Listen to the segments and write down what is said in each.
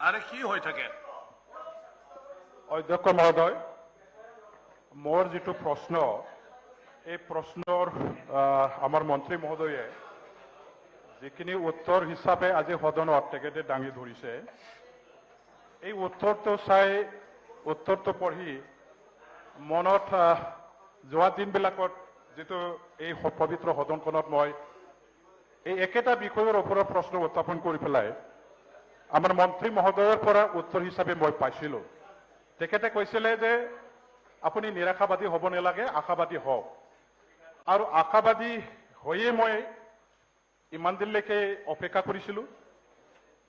আৰে কি হৈ থাকে অধ্যক্ষ মহোদয় মোৰ যিটো প্ৰশ্ন এই প্ৰশ্নৰ আমাৰ মন্ত্ৰী মহোদয়ে যিখিনি উত্তৰ হিচাপে আজি সদনত তেখেতে দাঙি ধৰিছে এই উত্তৰটো চাই উত্তৰটো পঢ়ি মনত যোৱা দিনবিলাকত যিটো এই পবিত্ৰ সদনখনত মই এই একেটা বিষয়ৰ ওপৰত প্ৰশ্ন উত্থাপন কৰি পেলাই আমাৰ মন্ত্ৰী মহোদয়ৰ পৰা উত্তৰ হিচাপে মই পাইছিলোঁ তেখেতে কৈছিলে যে আপুনি নিৰাশাবাদী হ'ব নালাগে আশাবাদী হওক আৰু আশাবাদী হৈয়ে মই ইমান দিনলৈকে অপেক্ষা কৰিছিলোঁ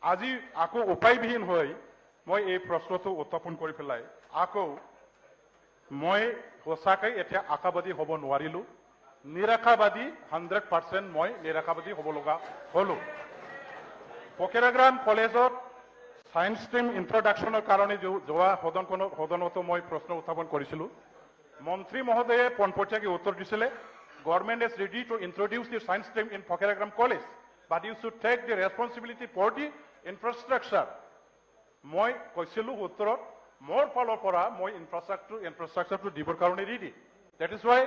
আজি আকৌ উপায়বিহীন হৈ মই এই প্ৰশ্নটো উত্থাপন কৰি পেলাই আকৌ মই সঁচাকৈ এতিয়া আশাবাদী হ'ব নোৱাৰিলোঁ নিৰাশাবাদী 100% মই নিৰাশাবাদী হ'ব লগা হ'লোঁ ফকিৰাগ্ৰাম কলেজত সায়েন্স ষ্ট্ৰীম ইন্ট্ৰডাকশ্যনৰ কাৰণে যোৱা সদনতো মই প্ৰশ্ন উত্থাপন কৰিছিলোঁ মন্ত্ৰী মহোদয়ে পোনপটীয়াকৈ উত্তৰ দিছিলে government is ready to introduce the science stream in Fakiragram college but you should take the responsibility for the infrastructure মই কৈছিলোঁ উত্তৰত মোৰ ফালৰ পৰা মই ইনফ্ৰাষ্ট্ৰাকচাৰটো দিবৰ কাৰণে ready that is Y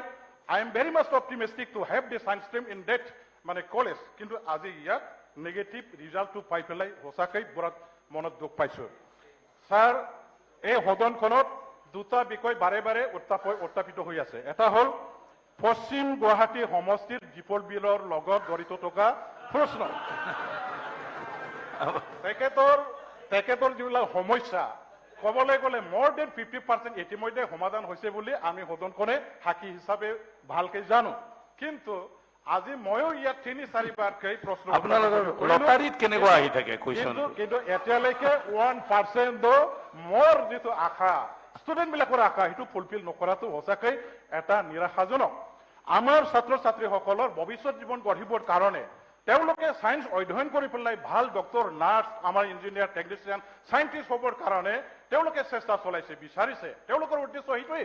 I am very much optimistic to have the science stream in that মানে কলেজ কিন্তু আজি ইয়াত নেগেটিভ ৰিজাল্টটো পাই পেলাই সঁচাকৈ বৰাত মনত দুখ পাইছোঁ ছাৰ এই সদনখনত দুটা বিষয় বাৰে বাৰে উত্থাপিত হৈ আছে এটা হ'ল পশ্চিম গুৱাহাটী সমষ্টিৰ দীপৰ বিলৰ লগত জড়িত থকা প্ৰশ্ন তেখেতৰ যিবিলাক সমস্যা ক'বলৈ গ'লে more than 50% ইতিমধ্যে সমাধান হৈছে বুলি আমি সদনখনে সাক্ষী হিচাপে ভালকৈ জানো কিন্তু আজি ময়ো ইয়াত 3-4বাৰকৈ প্ৰশ্ন আপোনালোকৰ লটাৰীত কেনেকুৱা আহি থাকে কিন্তু এতিয়ালৈকে 1% মোৰ যিটো আশা ষ্টুডেণ্টবিলাকৰ আশা সেইটো ফুলফিল নকৰাটো সঁচাকৈ এটা নিৰাশাজনক আমাৰ ছাত্ৰ ছাত্ৰীসকলৰ ভৱিষ্যত জীৱন গঢ়িবৰ কাৰণে তেওঁলোকে সায়েন্স অধ্যয়ন কৰি পেলাই ভাল ডক্টৰ নাৰ্ছ আমাৰ ইঞ্জিনিয়াৰ টেকনিচিয়ান সায়েন্টিষ্ট হ'বৰ কাৰণে তেওঁলোকে চেষ্টা চলাইছে বিচাৰিছে তেওঁলোকৰ উদ্দেশ্য সেইটোৱে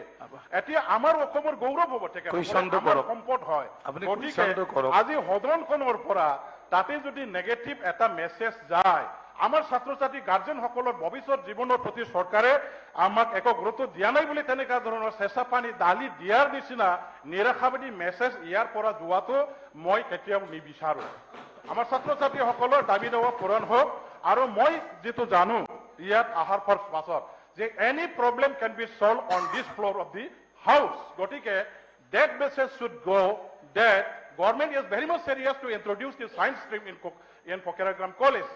এতিয়া আমাৰ অসমৰ গৌৰৱ হ'ব সম্পদ হয় গতিকে আজি সদনখনৰ পৰা তাতে যদি নেগেটিভ এটা মেছেজ যায় আমাৰ ছাত্ৰ ছাত্ৰী গাৰ্জেনসকলৰ ভৱিষ্যত জীৱনৰ প্ৰতি চৰকাৰে আমাক একো গুৰুত্ব দিয়া নাই বুলি তেনেকুৱা ধৰণৰ চেঁচা পানী দালি দিয়াৰ নিচিনা নিৰাশাবাদী মেছেজ ইয়াৰ পৰা যোৱাটো মই কেতিয়াও নিবিচাৰোঁ আমাৰ ছাত্ৰ ছাত্ৰীসকলৰ দাবী দাৱা পূৰণ হওক আৰু মই যিটো জানো ইয়াত অহাৰ পাছত যে any problem can be solved on this floor of the house গতিকে that message should go' that government is very much serious to introduce the science stream in Fakiragram college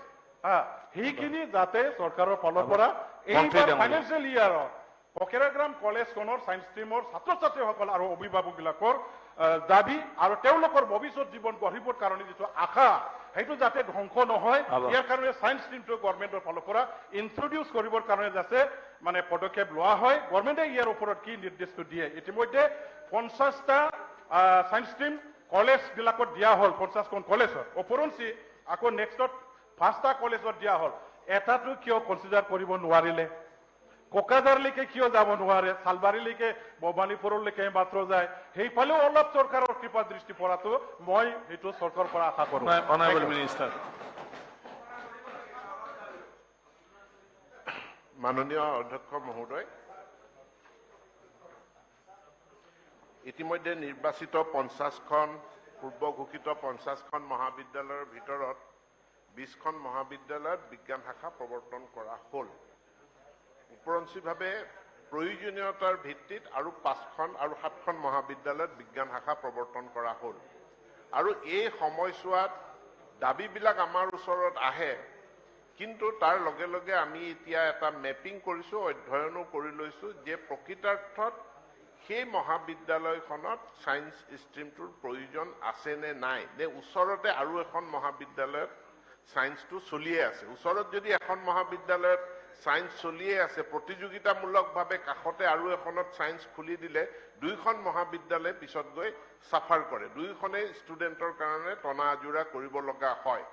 সেইখিনি যাতে চৰকাৰৰ ফালৰ পৰা এই ফাইনেন্সিয়েল ইয়াৰত ফকিৰাগ্ৰাম কলেজখনৰ সায়েন্স ষ্ট্ৰীমৰ ছাত্ৰ ছাত্ৰীসকল আৰু অভিভাৱকবিলাকৰ দাবী আৰু তেওঁলোকৰ ভৱিষ্যত জীৱন গঢ়িবৰ কাৰণে যিটো আশা সেইটো যাতে ধ্বংস নহয় ইয়াৰ কাৰণে সায়েন্স ষ্ট্ৰীমটো গভৰ্ণমেণ্টৰ ফালৰ পৰা ইন্ট্ৰডিউচ কৰিবৰ কাৰণে যাতে মানে পদক্ষেপ লোৱা হয় গভৰ্ণমেণ্টে ইয়াৰ ওপৰত কি নিৰ্দেশটো দিয়ে ইতিমধ্যে 50টা সায়েন্স ষ্ট্ৰীম কলেজবিলাকত দিয়া হ'ল 50খন কলেজত ওপৰঞ্চি আকৌ নেক্সটত 5টা কলেজত দিয়া হ'ল এটাটো কিয় কনচিডাৰ কৰিব নোৱাৰিলে কোকাজাৰলৈকে কিয় যাব নোৱাৰে চালবাৰীলৈকে ভৱানীপুৰলৈকে মাত্ৰ যায় সেইফালেও অলপ চৰকাৰৰ কৃপা দৃষ্টি পৰাটো মই সেইটো চৰকাৰৰ পৰা আশা কৰোঁ মাননীয় অধ্যক্ষ মহোদয় ইতিমধ্যে নিৰ্বাচিত 50খন পূৰ্ব ঘোষিত 50খন মহাবিদ্যালয়ৰ ভিতৰত 20খন মহাবিদ্যালয়ত বিজ্ঞান শাখা প্ৰৱৰ্তন কৰা হ'ল উপৰঞ্চিভাৱে প্ৰয়োজনীয়তাৰ ভিত্তিত আৰু 5খন আৰু 7খন মহাবিদ্যালয়ত বিজ্ঞান শাখা প্ৰৱৰ্তন কৰা হ'ল আৰু এই সময়ছোৱাত দাবীবিলাক আমাৰ ওচৰত আহে কিন্তু তাৰ লগে লগে আমি এতিয়া এটা মেপিং কৰিছোঁ অধ্যয়নো কৰি লৈছোঁ যে প্ৰকৃতাৰ্থত সেই মহাবিদ্যালয়খনত সায়েন্স ষ্ট্ৰীমটোৰ প্ৰয়োজন আছে নে নাই নে ওচৰতে আৰু এখন মহাবিদ্যালয়ত সায়েন্সটো চলিয়ে আছে ওচৰত যদি এখন মহাবিদ্যালয়ত সায়েন্স চলিয়ে আছে প্ৰতিযোগিতামূলকভাৱে কাষতে আৰু এখনত সায়েন্স খুলি দিলে দুইখন মহাবিদ্যালয় পিছত গৈ সাফাৰ কৰে দুইখনেই ষ্টুডেণ্টৰ কাৰণে টনা আজোৰা কৰিব লগা হয়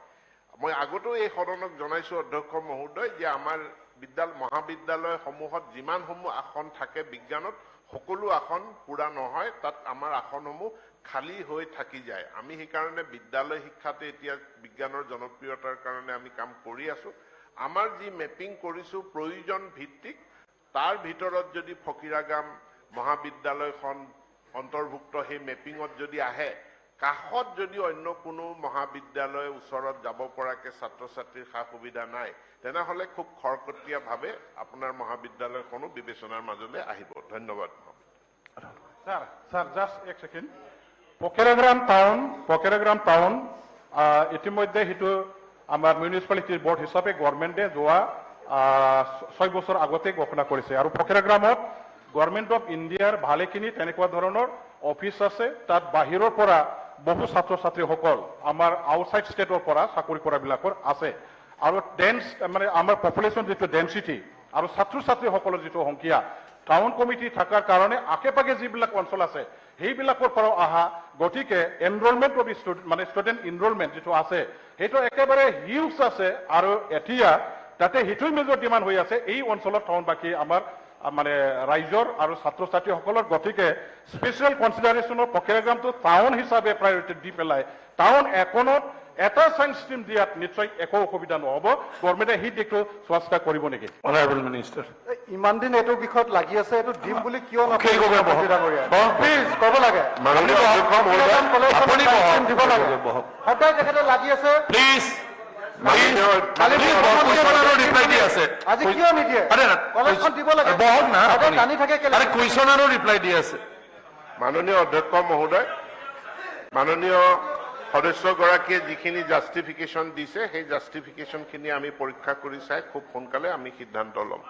মই আগতেও এই সদনক জনাইছোঁ অধ্যক্ষ মহোদয় যে আমাৰ মহাবিদ্যালয়সমূহত যিমানসমূহ আসন থাকে বিজ্ঞানত সকলো আসন পূৰা নহয় তাত আমাৰ আসনসমূহ খালী হৈ থাকি যায় আমি সেইকাৰণে বিদ্যালয় শিক্ষাতে এতিয়া বিজ্ঞানৰ জনপ্ৰিয়তাৰ কাৰণে আমি কাম কৰি আছোঁ আমাৰ যি মেপিং কৰিছো প্ৰয়োজন ভিত্তিক তাৰ ভিতৰত যদি ফকিৰাগাম মহাবিদ্যালয়খন অন্তৰ্ভুক্ত সেই মেপিঙত যদি আহে কাষত যদি অন্য কোনো মহাবিদ্যালয় ওচৰত যাব পৰাকে ছাত্ৰ ছাত্ৰীৰ সা সুবিধা নাই তেনেহলে খুব খৰকটীয়াভাৱে আপোনাৰ মহাবিদ্যালয়খনো বিবেচনাৰ মাজলৈ আহিব ধন্যবাদ স্যাৰ জাস্ট এক সেকেন্ড পকেৰাগ্ৰাম টাউন ইতিমধ্যে সেইটো আমাৰ মিউনিচিপালিটিৰ বোৰ্ড হিচাপে গভৰ্ণমেণ্টে যোৱা 6 বছৰ আগতে ঘোষণা কৰিছে আৰু পকেৰাগ্ৰামত গভৰ্ণমেণ্ট অফ ইণ্ডিয়াৰ ভালেখিনি তেনেকুৱা ধৰণৰ অফিচ আছে তাত বাহিৰৰ পৰা বহু ছাত্ৰ ছাত্ৰীসকল আমাৰ আউটসাইড ষ্টেটৰ পৰা চাকৰি কৰাবিলাকৰ আছে আৰু মানে আমাৰ পপুলেশ্যন যিটো ডেনচিটি আৰু ছাত্ৰ ছাত্ৰীসকলৰ যিটো সংখ্যা টাউন কমিটি থকাৰ কাৰণে আশে পাশে যিবিলাক অঞ্চল আছে সেইবিলাকৰ পৰাও অহা গতিকে এনৰোলমেণ্ট অফ ষ্টুডেণ্ট মানে ষ্টুডেণ্ট এনৰোলমেণ্ট যিটো আছে সেইটো একেবাৰে হিউজ আছে আৰু এতিয়া তাতে সেইটোৱে মেজৰ ডিমাণ্ড হৈ আছে এই অঞ্চলত টাউনবাসী আমাৰ মানে ৰাইজৰ আৰু ছাত্ৰ ছাত্ৰীসকলৰ গতিকে স্পেচিয়েল কনচিডাৰেশ্যনৰ পকেৰাগ্ৰামটো টাউন হিচাপে প্ৰায়ৰিটি দি পেলাই টাউন এখনত এটা সায়েন্স ষ্ট্ৰীম দিয়াত নিশ্চয় একো অসুবিধা নহ'ব গভৰ্ণমেণ্টে সেই দিশটো চোৱা কৰিব নেকি অনাৰেবল মিনিষ্টাৰ ইমান দিন এইটো বিষয়ত লাগি আছে এইটো দিম বুলি কিয় সেই ক'ব প্লিজ ক'ব লাগে দিব লাগে সদায় তেখেতে লাগি আছে প্লিজ কালি ৰিপ্লাই দি আছে আজি কিয় নিদিয়ে কলেজখন দিব লাগে বহক না সদায় টানি থাকে কেলে কুৱেশ্যনৰো ৰিপ্লাই দি আছে মাননীয় অধ্যক্ষ মহোদয় মাননীয় সদস্যগৰাকীয়ে যিখিনি জাষ্টিফিকেশ্যন দিছে সেই জাষ্টিফিকেশ্যনখিনি আমি পৰীক্ষা কৰি চাই খুব সোনকালে আমি সিদ্ধান্ত ল'ম